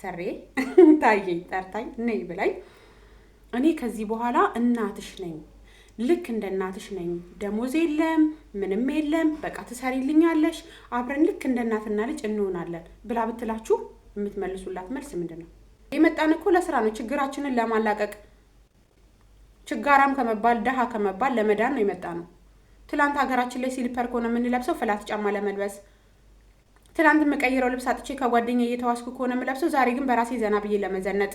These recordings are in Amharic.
ሰሬ ታየኝ ጠርታኝ ነይ ብላኝ እኔ ከዚህ በኋላ እናትሽ ነኝ፣ ልክ እንደ እናትሽ ነኝ። ደሞዝ የለም ምንም የለም፣ በቃ ትሰሪልኛለሽ፣ አብረን ልክ እንደ እናትና ልጅ እንሆናለን ብላ ብትላችሁ የምትመልሱላት መልስ ምንድን ነው? የመጣን እኮ ለስራ ነው፣ ችግራችንን ለማላቀቅ ችጋራም ከመባል ደሃ ከመባል ለመዳን ነው የመጣ ነው። ትላንት ሀገራችን ላይ ሲሊፐር ከሆነ የምንለብሰው ፍላት ጫማ ለመልበስ፣ ትላንት የምቀይረው ልብስ አጥቼ ከጓደኛዬ እየተዋስኩ ከሆነ የምለብሰው ዛሬ ግን በራሴ ዘና ብዬ ለመዘነጥ፣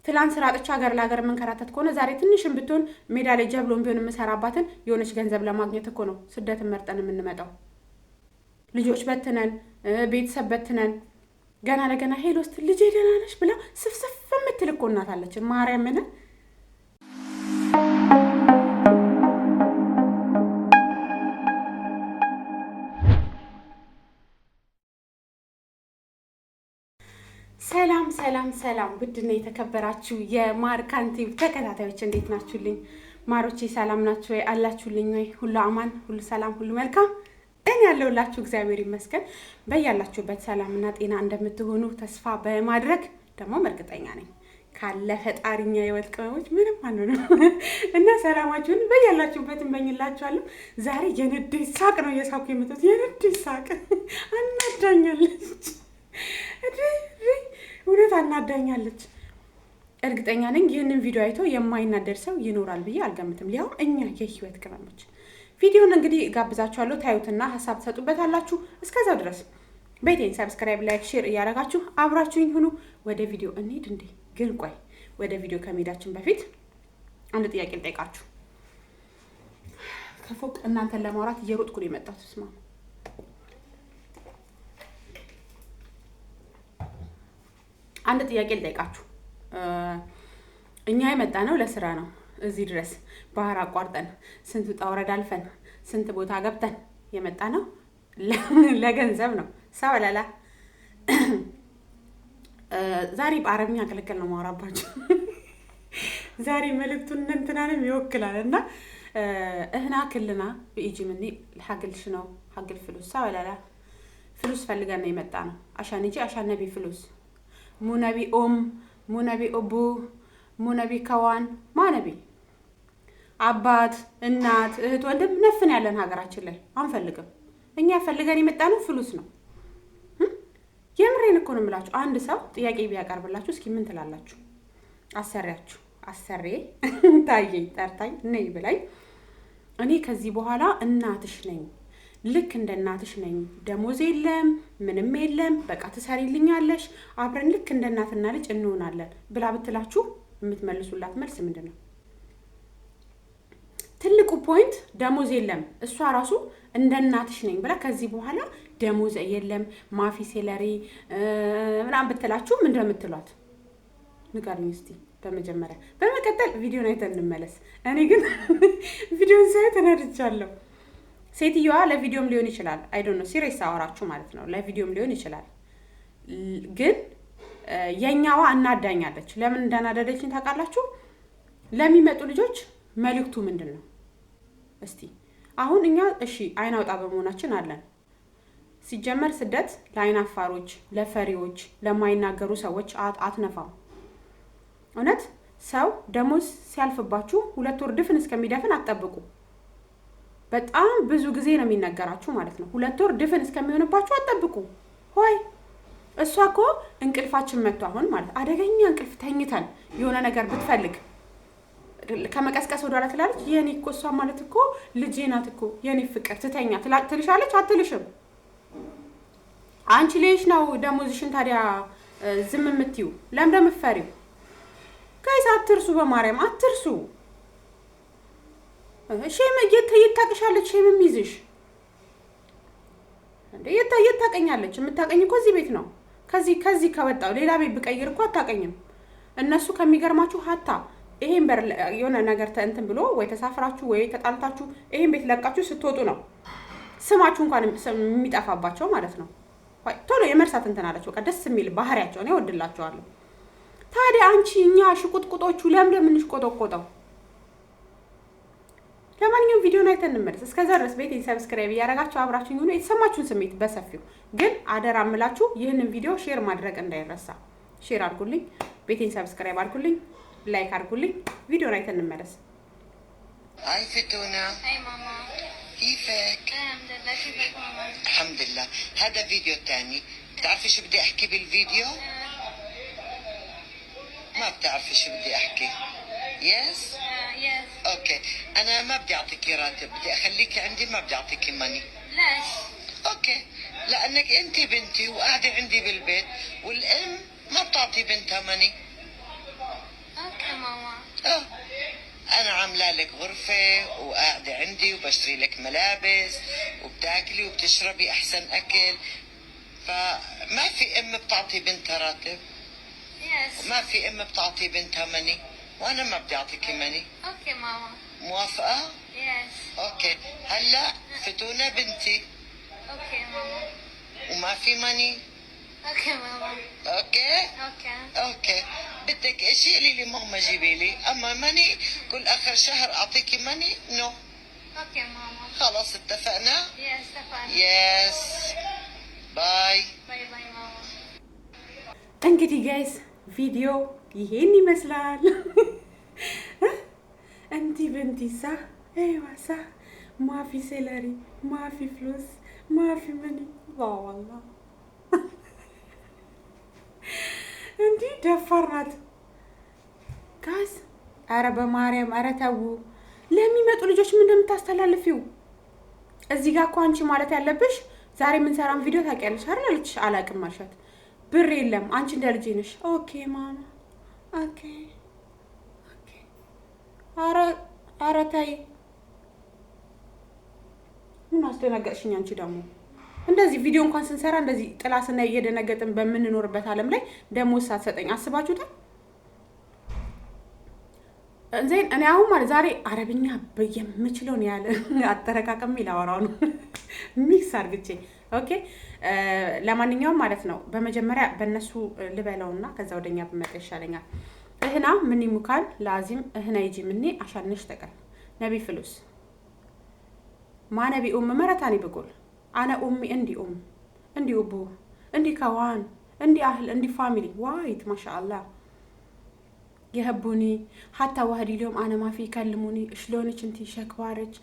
ትላንት ስራ አጥቼ ሀገር ለሀገር የምንከራተት ከሆነ ዛሬ ትንሽም ብትሆን ሜዳ ላይ ጀብሎን ቢሆን የምሰራባትን የሆነች ገንዘብ ለማግኘት እኮ ነው ስደትን መርጠን የምንመጣው። ልጆች በትነን ቤተሰብ በትነን ገና ለገና ሄሎ ስትል ልጄ ደህና ነሽ ብላ ስፍስፍ የምትል እኮ እናት አለችን። ማርያምን ሰላም ሰላም ሰላም፣ ውድና የተከበራችሁ የማርካን ቲቪ ተከታታዮች እንዴት ናችሁልኝ? ማሮቼ ሰላም ናችሁ ወይ? አላችሁልኝ ወይ? ሁሉ አማን፣ ሁሉ ሰላም፣ ሁሉ መልካም። እኔ ያለሁላችሁ እግዚአብሔር ይመስገን። በያላችሁበት ሰላምና ጤና እንደምትሆኑ ተስፋ በማድረግ ደግሞ እርግጠኛ ነኝ ካለ ፈጣሪኛ የወጥ ቅመሞች ምንም አንሆንም እና ሰላማችሁን በያላችሁበት እንመኝላችኋለሁ። ዛሬ የንዴት ሳቅ ነው እየሳኩ የምትት የንዴት ሳቅ አናዳኛለች። እውነት አናዳኛለች። እርግጠኛ ነኝ ይህንን ቪዲዮ አይቶ የማይናደድ ሰው ይኖራል ብዬ አልገምትም። ሊያው እኛ የህይወት ቅመሞች ቪዲዮን እንግዲህ ጋብዛችኋለሁ፣ ታዩትና ሀሳብ ትሰጡበታላችሁ። እስከዛው ድረስ ቤቴን ሰብስክራይብ፣ ላይክ፣ ሼር እያደረጋችሁ አብራችሁኝ ሁኑ። ወደ ቪዲዮ እንሂድ። እንዴ ግን ቆይ ወደ ቪዲዮ ከመሄዳችን በፊት አንድ ጥያቄ ልጠይቃችሁ። ከፎቅ እናንተን ለማውራት እየሮጥኩ ነው የመጣሁት። ስማ አንድ ጥያቄ ልጠይቃችሁ። እኛ የመጣ ነው ለስራ ነው። እዚህ ድረስ ባህር አቋርጠን ስንት ውጣ ውረድ አልፈን ስንት ቦታ ገብተን የመጣ ነው ለገንዘብ ነው። ሰወላላ ዛሬ በአረብኛ ቅልቅል ነው ማውራባችሁ። ዛሬ መልእክቱን እንትናንም ይወክላል እና እህና ክልና በኢጂ ምኒ ለሐግልሽ ነው ሐግል ፍሉስ ሰወላላ ፍሉስ ፈልገን ነው የመጣ ነው። አሻን እንጂ አሻን ነቢ ፍሉስ ሙነቢ ሙነቢ ኦቡ ሙነቢ ከዋን ማነቢ አባት እናት እህት ወንድም ነፍን ያለን ሀገራችን ላይ አንፈልግም። እኛ ፈልገን የመጣነው ፍሉስ ነው። የምሬን እኮ ነው የምላችሁ። አንድ ሰው ጥያቄ ቢያቀርብላችሁ እስኪ ምን ትላላችሁ? አሰሪያችሁ አሰሬ ታየኝ ጠርታኝ ነይ ብላኝ እኔ ከዚህ በኋላ እናትሽ ነኝ፣ ልክ እንደ እናትሽ ነኝ። ደሞዝ የለም ምንም የለም፣ በቃ ትሰሪልኛለሽ፣ አብረን ልክ እንደ እናትና ልጅ እንሆናለን ብላ ብትላችሁ የምትመልሱላት መልስ ምንድን ነው? ትልቁ ፖይንት ደሞዝ የለም። እሷ ራሱ እንደ እናትሽ ነኝ ብላ ከዚህ በኋላ ደሞዝ የለም ማፊ ሴለሪ ምናምን ብትላችሁ ምንድን ነው የምትሏት? ንገሩኝ እስቲ በመጀመሪያ። በመቀጠል ቪዲዮን አይተን እንመለስ። እኔ ግን ቪዲዮን ሳይ ተናድቻለሁ። ሴትዮዋ ለቪዲዮም ሊሆን ይችላል፣ አይ ዶንት ኖ ሲሪየስ አወራችሁ ማለት ነው። ለቪዲዮም ሊሆን ይችላል፣ ግን የኛዋ እናዳኛለች። ለምን እንዳናደደችኝ ታውቃላችሁ? ለሚመጡ ልጆች መልእክቱ ምንድን ነው? እስቲ አሁን እኛ እሺ አይን አውጣ በመሆናችን አለን። ሲጀመር ስደት ለአይን አፋሮች፣ ለፈሪዎች፣ ለማይናገሩ ሰዎች አትነፋም። እውነት ሰው ደሞዝ ሲያልፍባችሁ 2 ወር ድፍን እስከሚደፍን አትጠብቁ። በጣም ብዙ ጊዜ ነው የሚነገራችሁ ማለት ነው። 2 ወር ድፍን እስከሚሆንባችሁ አትጠብቁ። ሆይ እሷ እኮ እንቅልፋችን መጥቶ አሁን ማለት አደገኛ እንቅልፍ ተኝተን የሆነ ነገር ብትፈልግ ከመቀስቀስ ወደ ኋላ ትላለች። የኔ እኮ እሷ ማለት እኮ ልጄ ናት እኮ የኔ ፍቅር ትተኛ ትልሻለች። አትልሽም። አንቺ ልጅ ነው ደሞዝሽን ታዲያ ዝም የምትዩ ለምን እንደምትፈሪው? ጋይስ አትርሱ፣ በማርያም አትርሱ። ሼም እየታቀሻለች። ሼም የሚይዝሽ እንዴ እየታቀኛለች። የምታቀኝ እኮ እዚህ ቤት ነው። ከዚህ ከወጣው ሌላ ቤት ብቀይር እኮ አታቀኝም። እነሱ ከሚገርማችሁ ሀታ ይሄን በር የሆነ ነገር እንትን ብሎ ወይ ተሳፍራችሁ ወይ ተጣልታችሁ ይሄን ቤት ለቃችሁ ስትወጡ ነው ስማችሁ እንኳን የሚጠፋባቸው ማለት ነው። ቶሎ የመርሳት እንትን አላችሁ። በቃ ደስ የሚል ባህሪያቸው ነው። እወድላቸዋለሁ። ታዲያ አንቺ እኛ ሽቁጥቁጦቹ ለምን የምንሽቆጠቆጠው? ለማንኛውም ቪዲዮን አይተን እንመለስ። እስከዛ ድረስ ቤቴን ሰብስክራይብ እያደረጋችሁ አብራችሁኝ ሁኑ። የተሰማችሁን ስሜት በሰፊው ግን አደራ እምላችሁ ይህንን ቪዲዮ ሼር ማድረግ እንዳይረሳ። ሼር አድርጉልኝ፣ ቤቴን ሰብስክራይብ አድርጉልኝ፣ ላይክ አድርጉልኝ። ቪዲዮን አይተን እንመለስ። هاي فتونة. هاي ماما. كيفك؟ الحمد لله. كيفك ماما؟ الحمد لله. هذا فيديو تاني. بتعرفي شو بدي احكي بالفيديو؟ ما بتعرفي شو بدي احكي؟ يس؟ يس. اوكي. انا ما بدي اعطيكي راتب، بدي اخليكي عندي، ما بدي اعطيكي ماني. ليش؟ اوكي. لانك انت بنتي وقاعدة عندي بالبيت، والام ما بتعطي بنتها ماني. اوكي ماما. أنا عاملة لك غرفة وقاعدة عندي وبشتري لك ملابس وبتاكلي وبتشربي أحسن أكل، فما في أم بتعطي بنتها راتب، يس. ما في أم بتعطي بنتها مني، وأنا ما بدي أعطيكي مني. اوكي ماما. موافقة؟ يس. أوكي. هلا فتونة بنتي اوكي ماما. وما في مني. اوكي ماما. أوكي؟ اوكي. أوكي. بدك إشي قولي لي ماما جيبي لي، أما مني كل آخر شهر أعطيكي مني نو. اوكي ماما. خلاص اتفقنا؟ يس اتفقنا. يس. باي. باي باي ماما. እንግዲህ ጋይስ ቪዲዮ ይሄን ይመስላል። እንቲ በንቲሳ አይዋሳ ማፊ ሴለሪ ማፊ ፍሉስ ማፊ ምን ዋላ እንዲ ደፋርናት ጋይስ። አረ በማርያም አረ ተው። ለሚመጡ ልጆች ምን እንደምታስተላልፊው እዚህ ጋር እኮ አንቺ ማለት ያለብሽ ዛሬ የምንሰራውን ቪዲዮ ታውቂያለሽ አይደል አለች። አላውቅም አልሻት። ብር የለም አንቺ እንደ ልጄ ነሽ። ኦኬ ማማ ኦኬ ኦኬ። አረ ተይ። ምን አስደነገጥሽኝ አንቺ ደግሞ። እንደዚህ ቪዲዮ እንኳን ስንሰራ እንደዚህ ጥላ ስናይ እየደነገጥን በምንኖርበት ዓለም ላይ ደሞዝ ሳትሰጠኝ አስባችሁታል? እንዘይን እኔ አሁን ማለት ዛሬ አረብኛ በየምችለው ነው ያለ አጠረቃቀም ላወራው ነው ሚክስ አርግቼ። ኦኬ ለማንኛውም ማለት ነው በመጀመሪያ በእነሱ ልበለውና ከዛ ወደኛ በመጣ ይሻለኛል። እህና ምን ይሙካል ላዚም እህና ይጂ ምኒ አሻንሽ ተቀል ነቢ ፍሉስ ማ ነቢ መረታኒ ብቁል አነ እንዲ እንዲ ኡቡ እንዲ ከዋን እንዲ አህል እንዲ ፋሚሊ ዋይት ማሻአላህ يهبوني حتى واحد اليوم أنا ما في يكلموني شلونك انتي شكوارك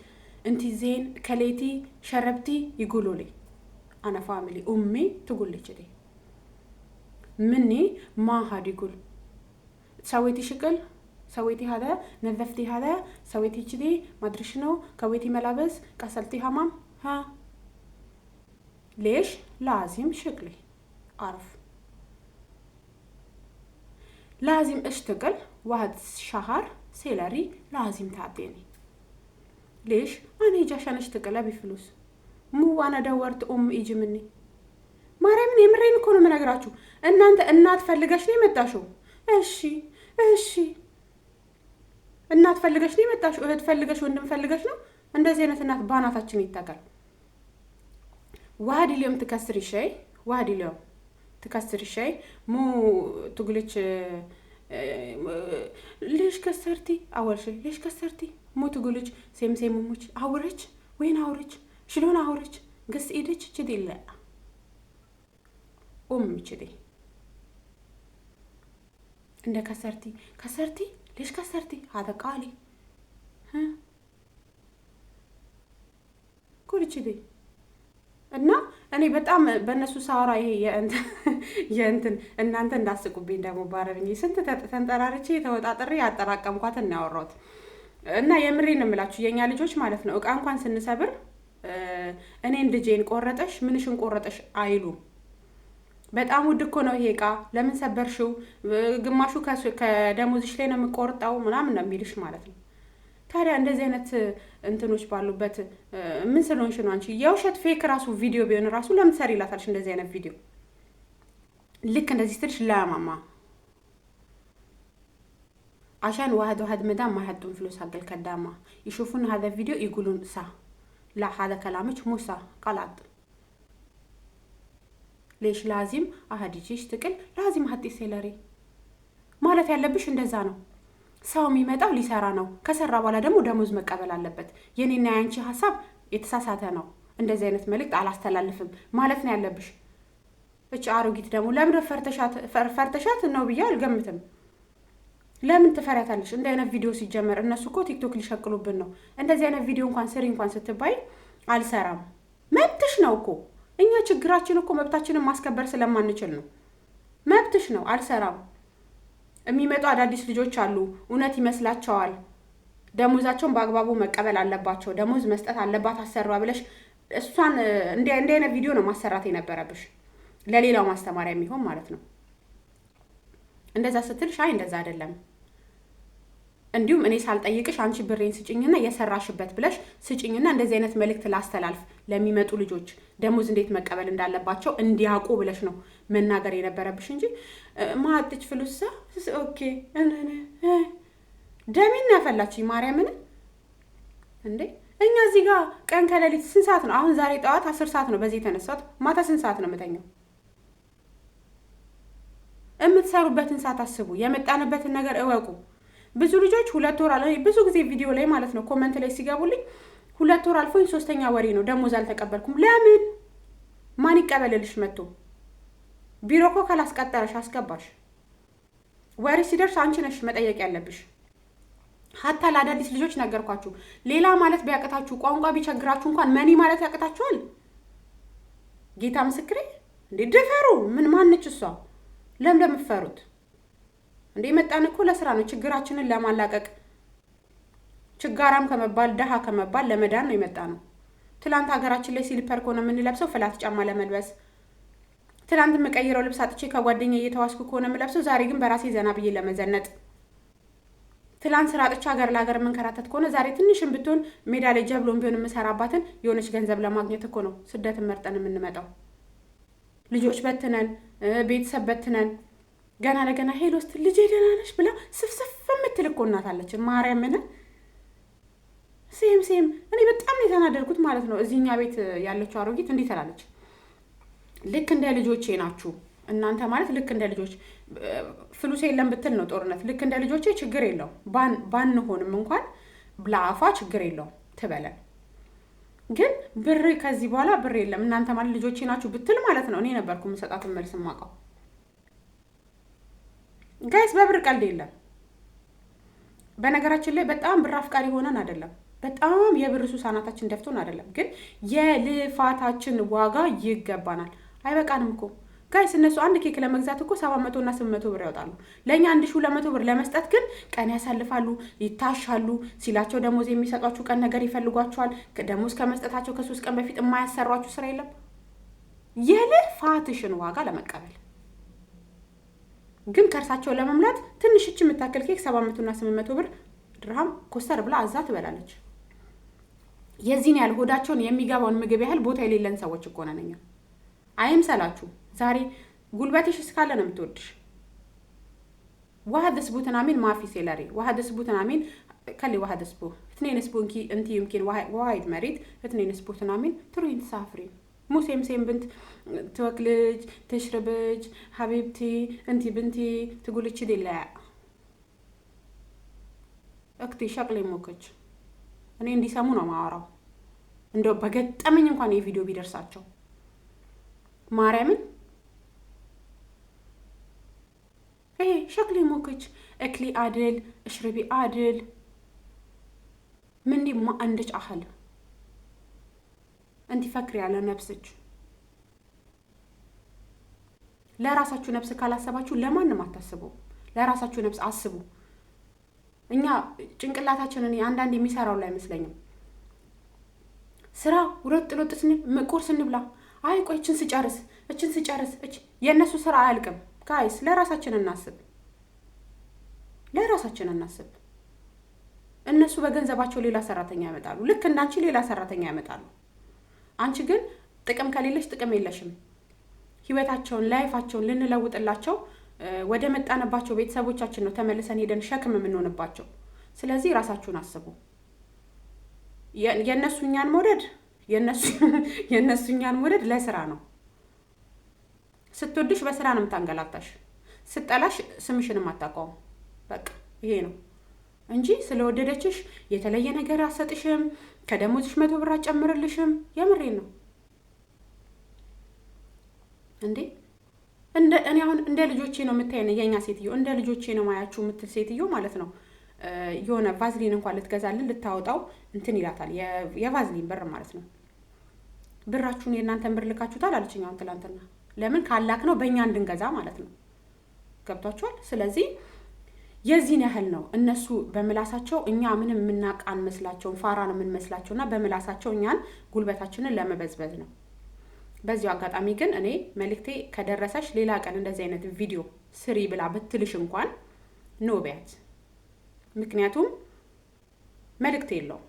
انتي زين كليتي شربتي يقولوا لي أنا فاميلي أمي تقول لي كذي مني ما هاد يقول سويتي شكل سويتي هذا نظفتي هذا سويتي كذي ما أدري شنو كويتي ملابس كسلتي همام ها ليش لازم شكلي أعرف لازم اشتغل واحد شهر سيلري لازم تعطيني. ليش؟ أنا يجي عشان اشتغل أبي فلوس. مو أنا دورت يجي مني. ما رأي يمرين يكونوا من أجراتشو. أنت تفلقشني متاشو. إيشي. أنت تفلقشني متاشو. إيه تفلقش وأنت مفلقشنا؟ عند زينة الناس بانات تشني تاكل. واحد اليوم تكسري شيء. واحد اليوم. تكسر الشيء مو تقوليش ليش كسرتي اول شيء ليش كسرتي مو تقوليش سيم موش اورج وين اورج شلون اورج قص ايدك كذي لا كذي انت كسرتي ليش كسرتي هذا قالي ها قولي كذي እና እኔ በጣም በእነሱ ሳወራ ይሄ የእንትን እናንተ እንዳስቁብኝ ደግሞ ባረብኝ ስንት ተንጠራርቼ ተወጣጥሬ ያጠራቀምኳት እና ያወራሁት እና የምሬን ነው የምላችሁ የኛ ልጆች ማለት ነው እቃ እንኳን ስንሰብር እኔን ልጄን ቆረጠሽ ምንሽን ቆረጠሽ አይሉ። በጣም ውድ እኮ ነው ይሄ እቃ ለምን ሰበርሽው ግማሹ ከደሞዝሽ ላይ ነው የምቆርጠው ምናምን ነው የሚልሽ ማለት ነው። ታዲያ እንደዚህ አይነት እንትኖች ባሉበት ምን ስለሆንሽ ነው አንቺ የውሸት ፌክ ራሱ ቪዲዮ ቢሆን ራሱ ለምን ሰሪላታልሽ እንደዚህ አይነት ቪዲዮ ልክ እንደዚህ ትልሽ ለማማ عشان واحد مدام ما يحطون فلوس حق الكدامة يشوفون هذا الفيديو يقولون صح لا هذا كلامك مو صح غلط. ليش لازم احد يجي يشتغل لازم حتى سيلري ማለት ያለብሽ እንደዛ ነው። ሰው የሚመጣው ሊሰራ ነው። ከሰራ በኋላ ደግሞ ደሞዝ መቀበል አለበት። የኔና ያንቺ ሀሳብ የተሳሳተ ነው። እንደዚህ አይነት መልእክት አላስተላልፍም ማለት ነው ያለብሽ። እቺ አሮጊት ደግሞ ለምን ፈርተሻት ነው ብዬ አልገምትም። ለምን ትፈሪያታለሽ? እንደ አይነት ቪዲዮ ሲጀመር እነሱ እኮ ቲክቶክ ሊሸቅሉብን ነው። እንደዚህ አይነት ቪዲዮ እንኳን ስሪ እንኳን ስትባይ አልሰራም። መብትሽ ነው እኮ። እኛ ችግራችን እኮ መብታችንን ማስከበር ስለማንችል ነው። መብትሽ ነው። አልሰራም። የሚመጡ አዳዲስ ልጆች አሉ። እውነት ይመስላቸዋል። ደሞዛቸውን በአግባቡ መቀበል አለባቸው። ደሞዝ መስጠት አለባት አሰራ ብለሽ እሷን እንደ አይነት ቪዲዮ ነው ማሰራት የነበረብሽ፣ ለሌላው ማስተማሪያ የሚሆን ማለት ነው። እንደዛ ስትልሽ አይ እንደዛ አይደለም፣ እንዲሁም እኔ ሳልጠይቅሽ አንቺ ብሬን ስጭኝና የሰራሽበት ብለሽ ስጭኝና እንደዚህ አይነት መልእክት ላስተላልፍ ለሚመጡ ልጆች ደሞዝ እንዴት መቀበል እንዳለባቸው እንዲያውቁ ብለሽ ነው መናገር የነበረብሽ እንጂ ማጥጭ ፍሉሳ ኦኬ ደሜን ያፈላችኝ ማርያምን እንዴ። እኛ እዚህ ጋር ቀን ከሌሊት ስንት ሰዓት ነው? አሁን ዛሬ ጠዋት 10 ሰዓት ነው በዚህ የተነሳሁት። ማታ ስንት ሰዓት ነው የምተኛው? የምትሰሩበትን ሰዓት አስቡ። የመጣንበትን ነገር እወቁ። ብዙ ልጆች 2 ወር አለ ብዙ ጊዜ ቪዲዮ ላይ ማለት ነው ኮሜንት ላይ ሲገቡልኝ 2 ወር አልፎኝ 3ኛ ወሬ ነው ደሞዝ አልተቀበልኩም። ለምን? ማን ይቀበልልሽ መጥቶ? ቢሮ እኮ ካላስቀጠረሽ አስገባሽ። ወሬ ሲደርስ አንቺ ነሽ መጠየቅ ያለብሽ። ሀታ ለአዳዲስ ልጆች ነገርኳችሁ። ሌላ ማለት ቢያቅታችሁ ቋንቋ ቢቸግራችሁ እንኳን መኒ ማለት ያቅታችኋል። ጌታ ምስክሬ እንዴ ድፈሩ። ምን ማነች እሷ? ለምን ለምትፈሩት እንዴ? መጣን እኮ ለስራ ነው፣ ችግራችንን ለማላቀቅ ችጋራም ከመባል ደሃ ከመባል ለመዳን ነው የመጣ ነው። ትላንት ሀገራችን ላይ ሲሊፐር ከሆነ የምንለብሰው ፍላት ጫማ ለመልበስ፣ ትላንት የምቀይረው ልብስ አጥቼ ከጓደኛዬ እየተዋስኩ ከሆነ የምለብሰው ዛሬ ግን በራሴ ዘና ብዬ ለመዘነጥ፣ ትላንት ስራ አጥቼ ሀገር ለሀገር የምንከራተት ከሆነ ዛሬ ትንሽም ብትሆን ሜዳ ላይ ጀብሎን ቢሆን የምሰራባትን የሆነች ገንዘብ ለማግኘት እኮ ነው ስደትን መርጠን የምንመጣው። ልጆች በትነን ቤተሰብ በትነን ገና ለገና ሄሎ ስትል ልጄ ደህና ነሽ ብላ ስፍስፍ የምትል እኮ እናት አለችን። ማርያምን ሴም እኔ በጣም ነው የተናደድኩት ማለት ነው። እዚህኛ ቤት ያለችው አሮጊት እንዲህ ትላለች፣ ልክ እንደ ልጆቼ ናችሁ እናንተ ማለት ልክ እንደ ልጆች ፍሉስ የለም ብትል ነው ጦርነት። ልክ እንደ ልጆቼ ችግር የለው ባንሆንም እንኳን ብላአፋ ችግር የለው ትበለን። ግን ብር ከዚህ በኋላ ብር የለም እናንተ ማለት ልጆቼ ናችሁ ብትል ማለት ነው እኔ ነበርኩ የምሰጣትን መልስ የማውቀው። ጋይስ በብር ቀልድ የለም። በነገራችን ላይ በጣም ብር አፍቃሪ ሆነን አይደለም፣ በጣም የብር ሱስ አናታችን ደፍቶን አይደለም። ግን የልፋታችን ዋጋ ይገባናል። አይበቃንም እኮ ጋይስ። እነሱ አንድ ኬክ ለመግዛት እኮ 700 እና 800 ብር ያወጣሉ። ለእኛ 1200 ብር ለመስጠት ግን ቀን ያሳልፋሉ፣ ይታሻሉ። ሲላቸው ደሞዝ የሚሰጧችሁ ቀን ነገር ይፈልጓችኋል። ደሞዝ ከመስጠታቸው ከ3 ቀን በፊት የማያሰሯችሁ ስራ የለም የልፋትሽን ዋጋ ለመቀበል። ግን ከርሳቸው ለመምላት ትንሽ እች የምታክል ኬክ 700 እና 800 ብር ድርሃም ኮስተር ብላ አዛ ትበላለች። የዚህን ያህል ሆዳቸውን የሚገባውን ምግብ ያህል ቦታ የሌለን ሰዎች እኮ ነን እኛ። አይምሰላችሁ። ዛሬ ጉልበትሽ እስካለ ነው የምትወድሽ። واحد سبوتنا مين ما في سيلاري، واحد سبوتنا مين كلي واحد سبو، 2 سبونكي انت يمكن واحد مريض، 2 سبوتنا مين تروحين تسافرين. مو سيم بنت توكلج تشربج حبيبتي انت بنتي تقولي كذي لا اكتي شغلي موكج እኔ እንዲሰሙ ነው ማወራው። እንደው በገጠመኝ እንኳን የቪዲዮ ቢደርሳቸው ማርያምን شكلي موكج اكلي عادل اشربي عادل مني ما عندك عقل. انت فكري على نفسك، لا راساችሁ ነፍስ ካላሰባችሁ ለማንም አታስቡ። ለራሳችሁ ነፍስ አስቡ። እኛ ጭንቅላታችንን አንዳንድ የሚሰራው ላይ አይመስለኝም። ስራ ውረጥ ቁርስ እንብላ፣ አይ ቆይ እችን ስጨርስ የነሱ ስራ አያልቅም። ጋይስ ለራሳችን እናስብ። እነሱ በገንዘባቸው ሌላ ሰራተኛ ያመጣሉ፣ ልክ እንዳንቺ ሌላ ሰራተኛ ያመጣሉ። አንቺ ግን ጥቅም ከሌለሽ ጥቅም የለሽም። ህይወታቸውን ላይፋቸውን ልንለውጥላቸው ወደ መጣነባቸው ቤተሰቦቻችን ነው ተመልሰን ሄደን ሸክም የምንሆንባቸው። ስለዚህ ራሳችሁን አስቡ። የነሱኛን መውደድ ለስራ ነው። ስትወድሽ በስራ ነው የምታንገላታሽ፣ ስትጠላሽ ስምሽንም አታውቀውም። በቃ ይሄ ነው። እንጂ ስለወደደችሽ የተለየ ነገር አሰጥሽም፣ ከደሞዝሽ 100 ብር አጨምርልሽም። የምሬን ነው እንዴ። እኔ አሁን እንደ ልጆቼ ነው የምታየን የኛ ሴትዮ፣ እንደ ልጆቼ ነው ማያችሁ የምትል ሴትዮ ማለት ነው። የሆነ ቫዝሊን እንኳን ልትገዛልን ልታወጣው እንትን ይላታል፣ የቫዝሊን ብር ማለት ነው። ብራችሁን የእናንተን ብር ልካችሁታል አለችኝ አሁን ትላንትና። ለምን ካላክ ነው በእኛ እንድንገዛ ማለት ነው። ገብቷችኋል? ስለዚህ የዚህን ያህል ነው። እነሱ በምላሳቸው እኛ ምንም የምናውቅ አንመስላቸውም፣ ፋራ ነው የምንመስላቸውና በምላሳቸው እኛን ጉልበታችንን ለመበዝበዝ ነው። በዚሁ አጋጣሚ ግን እኔ መልእክቴ ከደረሰሽ ሌላ ቀን እንደዚህ አይነት ቪዲዮ ስሪ ብላ ብትልሽ እንኳን ኖ ቢያት። ምክንያቱም መልእክት የለውም።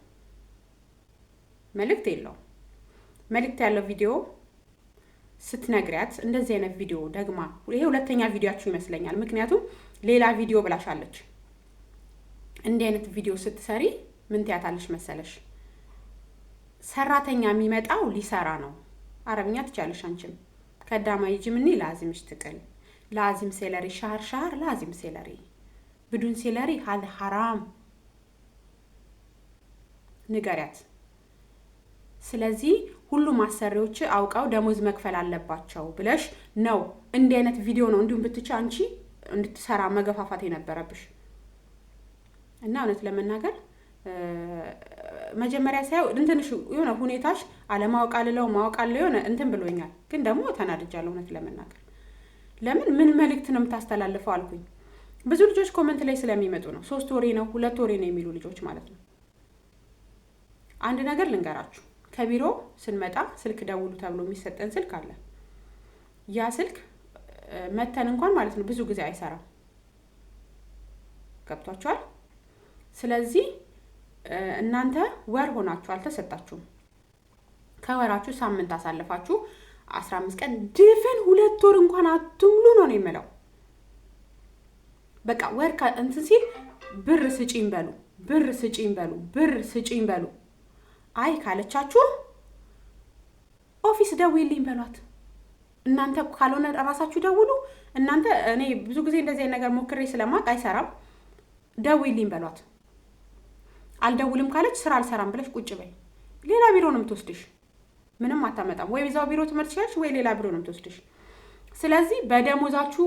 መልእክት ያለው ቪዲዮ ስትነግሪያት እንደዚህ አይነት ቪዲዮ ደግማ፣ ይሄ ሁለተኛ ቪዲዮአችሁ ይመስለኛል። ምክንያቱም ሌላ ቪዲዮ ብላሻለች። እንዲህ አይነት ቪዲዮ ስትሰሪ ምን ትያታለሽ መሰለሽ? ሰራተኛ የሚመጣው ሊሰራ ነው። አረብኛ ትቻለሽ አንቺም። ከዳማ ይጅምኒ ላዚም ይሽትቅል ላዚም ሴለሪ ሻር ላዚም ሴለሪ ብዱን ሴለሪ ሀል ሐራም ንገሪያት። ስለዚህ ሁሉም አሰሪዎች አውቀው ደሞዝ መክፈል አለባቸው ብለሽ ነው እንዲህ አይነት ቪዲዮ ነው እንዲሁም ብትቻ አንቺ እንድትሰራ መገፋፋት የነበረብሽ። እና እውነት ለመናገር መጀመሪያ ሳይው እንትንሽ የሆነ ሁኔታሽ አለማወቅ አልለው ማወቅ አለ የሆነ እንትን ብሎኛል። ግን ደግሞ ተናድጃለሁ እውነት ለመናገር። ለምን ምን መልእክት ነው የምታስተላልፈው አልኩኝ። ብዙ ልጆች ኮሜንት ላይ ስለሚመጡ ነው 3 ወሬ ነው 2 ወሬ ነው የሚሉ ልጆች ማለት ነው። አንድ ነገር ልንገራችሁ። ከቢሮ ስንመጣ ስልክ ደውሉ ተብሎ የሚሰጠን ስልክ አለ። ያ ስልክ መተን እንኳን ማለት ነው ብዙ ጊዜ አይሰራም። ገብቷችኋል? ስለዚህ እናንተ ወር ሆናችሁ አልተሰጣችሁም። ከወራችሁ ሳምንት አሳልፋችሁ 15 ቀን ድፍን 2 ወር እንኳን አትሙሉ ነው የሚለው። በቃ ወር እንትን ሲል ብር ስጪኝ በሉ። አይ ካለቻችሁ ኦፊስ ደውይልኝ በሏት። እናንተ ካልሆነ ራሳችሁ ደውሉ። እናንተ እኔ ብዙ ጊዜ እንደዚህ ነገር ሞክሬ ስለማቅ አይሰራም። ደውይልኝ በሏት። አልደውልም ካለች ስራ አልሰራም ብለሽ ቁጭ በይ። ሌላ ቢሮ ነው የምትወስድሽ። ምንም አታመጣም። ወይ ቢዛው ቢሮ ትመርጥሻለሽ ወይ ሌላ ቢሮ ነው የምትወስድሽ። ስለዚህ በደሞዛችሁ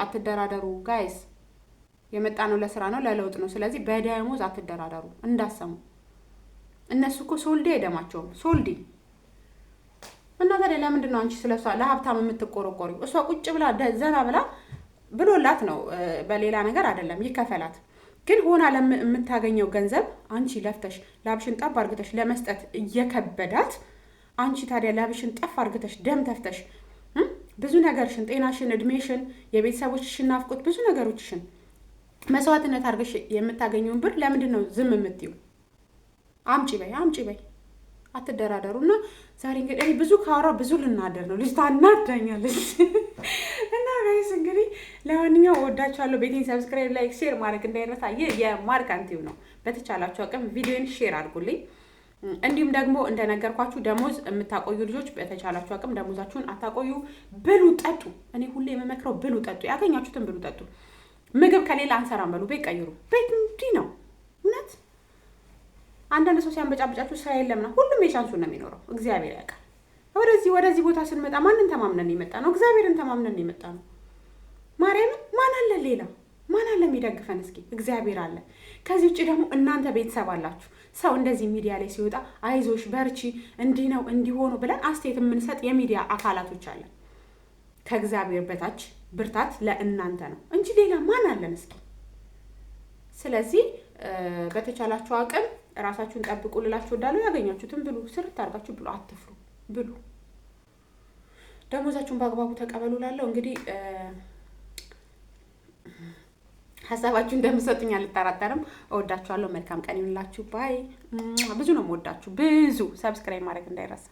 አትደራደሩ ጋይስ። የመጣ ነው ለስራ ነው ለለውጥ ነው። ስለዚህ በደሞዝ አትደራደሩ እንዳሰሙ። እነሱ እኮ ሶልዲ አይደማቸውም ሶልዲ። እና ታዲያ ለምንድን ነው አንቺ ስለሷ ለሀብታም የምትቆረቆሪው? እሷ ቁጭ ብላ ዘና ብላ ብሎላት ነው፣ በሌላ ነገር አይደለም። ይከፈላት። ግን ሆና የምታገኘው ገንዘብ አንቺ ለፍተሽ ላብሽን ጠብ አርግተሽ ለመስጠት እየከበዳት፣ አንቺ ታዲያ ላብሽን ጠፍ አርግተሽ ደም ተፍተሽ ብዙ ነገርሽን፣ ጤናሽን፣ እድሜሽን፣ የቤተሰቦችሽን ናፍቆት ብዙ ነገሮችሽን መስዋዕትነት አርገሽ የምታገኘውን ብር ለምንድን ነው ዝም የምትይው? አምጪ በይ። አትደራደሩ። እና ዛሬ እንግዲህ ብዙ ካወራ ብዙ ልናደር ነው። ልጅቷ እናዳኛለች። እና ጋይስ እንግዲህ ለማንኛውም ወዳችኋለሁ። ቤቴን ሰብስክራይብ፣ ላይክ፣ ሼር ማድረግ እንዳይረሳ። ይህ የማርካን ቲዩብ ነው። በተቻላችሁ አቅም ቪዲዮን ሼር አድርጉልኝ። እንዲሁም ደግሞ እንደነገርኳችሁ ደሞዝ የምታቆዩ ልጆች በተቻላችሁ አቅም ደሞዛችሁን አታቆዩ። ብሉ፣ ጠጡ። እኔ ሁሌ የምመክረው ብሉ፣ ጠጡ። ያገኛችሁትን ብሉ፣ ጠጡ። ምግብ ከሌላ አንሰራም በሉ። ቤት ቀይሩ። ቤት እንዲህ ነው እውነት። አንዳንድ ሰው ሲያንበጫበጫችሁ ስራ የለምና ሁሉም የቻንሱን ነው የሚኖረው። እግዚአብሔር ያውቃል። ወደዚህ ቦታ ስንመጣ ማንን ተማምነን የመጣ ነው? እግዚአብሔርን ተማምነን የመጣ ነው። ማርያምን ማን አለ ሌላ? ማን አለ የሚደግፈን? እስኪ እግዚአብሔር አለ። ከዚህ ውጭ ደግሞ እናንተ ቤተሰብ አላችሁ። ሰው እንደዚህ ሚዲያ ላይ ሲወጣ አይዞሽ በርቺ፣ እንዲህ ነው እንዲሆኑ ብለን አስተያየት የምንሰጥ የሚዲያ አካላቶች አለን። ከእግዚአብሔር በታች ብርታት ለእናንተ ነው እንጂ ሌላ ማን አለን? እስኪ ስለዚህ በተቻላችሁ አቅም ራሳችሁን ጠብቁ ልላችሁ እወዳለሁ። ያገኛችሁትን ብሉ፣ ስርት አድርጋችሁ ብሉ፣ አትፍሩ፣ ብሉ። ደሞዛችሁን በአግባቡ ተቀበሉ ላለው እንግዲህ ሀሳባችሁ እንደምትሰጡኝ አልጠራጠርም። እወዳችኋለሁ። መልካም ቀን ይሁንላችሁ። ባይ። ብዙ ነው የምወዳችሁ። ብዙ ሰብስክራይብ ማድረግ እንዳይረሳ።